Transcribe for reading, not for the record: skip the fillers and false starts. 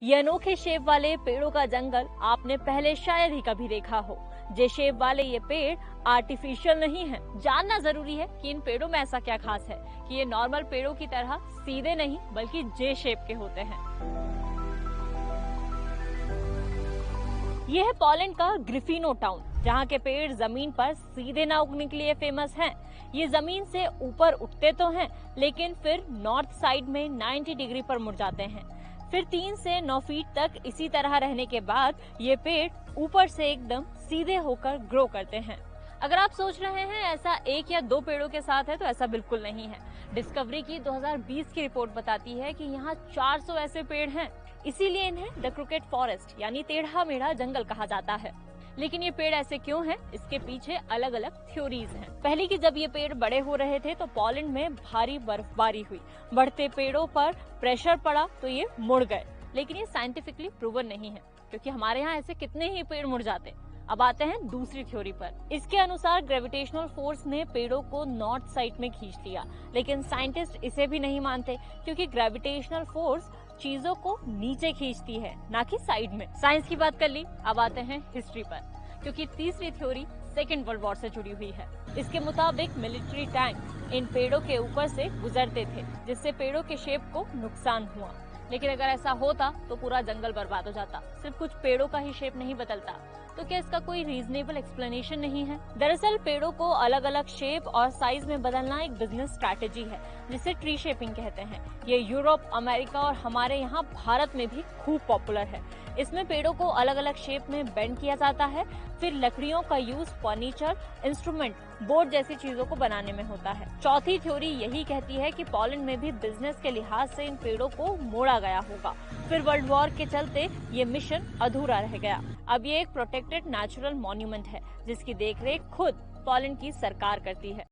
ये अनोखे शेप वाले पेड़ों का जंगल आपने पहले शायद ही कभी देखा हो। जे शेप वाले ये पेड़ आर्टिफिशियल नहीं है। जानना जरूरी है कि इन पेड़ों में ऐसा क्या खास है कि ये नॉर्मल पेड़ों की तरह सीधे नहीं बल्कि जे शेप के होते हैं। ये है पोलैंड का ग्रिफिनो टाउन, जहाँ के पेड़ जमीन पर सीधे ना उगने के लिए फेमस हैं। ये जमीन से ऊपर उठते तो हैं, लेकिन फिर नॉर्थ साइड में 90 डिग्री पर मुड़ जाते हैं। फिर 3 से 9 फीट तक इसी तरह रहने के बाद ये पेड़ ऊपर से एकदम सीधे होकर ग्रो करते हैं। अगर आप सोच रहे हैं ऐसा 1 या 2 पेड़ों के साथ है, तो ऐसा बिल्कुल नहीं है। डिस्कवरी की 2020 की रिपोर्ट बताती है कि यहाँ 400 ऐसे पेड़ हैं। इसीलिए इन्हें द क्रिकेट फॉरेस्ट यानी टेढ़ा मेढ़ा जंगल कहा जाता है। लेकिन ये पेड़ ऐसे क्यों हैं? इसके पीछे अलग अलग थ्योरीज हैं। पहली कि जब ये पेड़ बड़े हो रहे थे तो पोलैंड में भारी बर्फबारी हुई, बढ़ते पेड़ों पर प्रेशर पड़ा तो ये मुड़ गए। लेकिन ये साइंटिफिकली प्रूवन नहीं है, क्योंकि हमारे यहाँ ऐसे कितने ही पेड़ मुड़ जाते। अब आते हैं दूसरी थ्योरी पर। इसके अनुसार ग्रेविटेशनल फोर्स ने पेड़ों को नॉर्थ साइड में खींच लिया, लेकिन साइंटिस्ट इसे भी नहीं मानते, क्योंकि ग्रेविटेशनल फोर्स चीजों को नीचे खींचती है, ना कि साइड में। साइंस की बात कर ली, अब आते हैं हिस्ट्री पर, क्योंकि तीसरी थ्योरी सेकेंड वर्ल्ड वॉर से जुड़ी हुई है। इसके मुताबिक मिलिट्री टैंक इन पेड़ों के ऊपर से गुजरते थे, जिससे पेड़ों के शेप को नुकसान हुआ। लेकिन अगर ऐसा होता तो पूरा जंगल बर्बाद हो जाता। सिर्फ कुछ पेड़ों का ही शेप नहीं बदलता, तो क्या इसका कोई रीजनेबल एक्सप्लेनेशन नहीं है? दरअसल पेड़ों को अलग अलग शेप और साइज में बदलना एक बिजनेस स्ट्रैटेजी है, जिसे ट्री शेपिंग कहते हैं। ये यूरोप, अमेरिका और हमारे यहाँ भारत में भी खूब पॉपुलर है। इसमें पेड़ों को अलग अलग शेप में बेंड किया जाता है, फिर लकड़ियों का यूज फर्नीचर, इंस्ट्रूमेंट, बोर्ड जैसी चीजों को बनाने में होता है। चौथी थ्योरी यही कहती है कि पोलैंड में भी बिजनेस के लिहाज से इन पेड़ों को मोड़ा गया होगा। फिर वर्ल्ड वॉर के चलते ये मिशन अधूरा रह गया। अब ये एक प्रोटेक्टेड नेचुरल मॉन्यूमेंट है, जिसकी देखरेख खुद पोलैंड की सरकार करती है।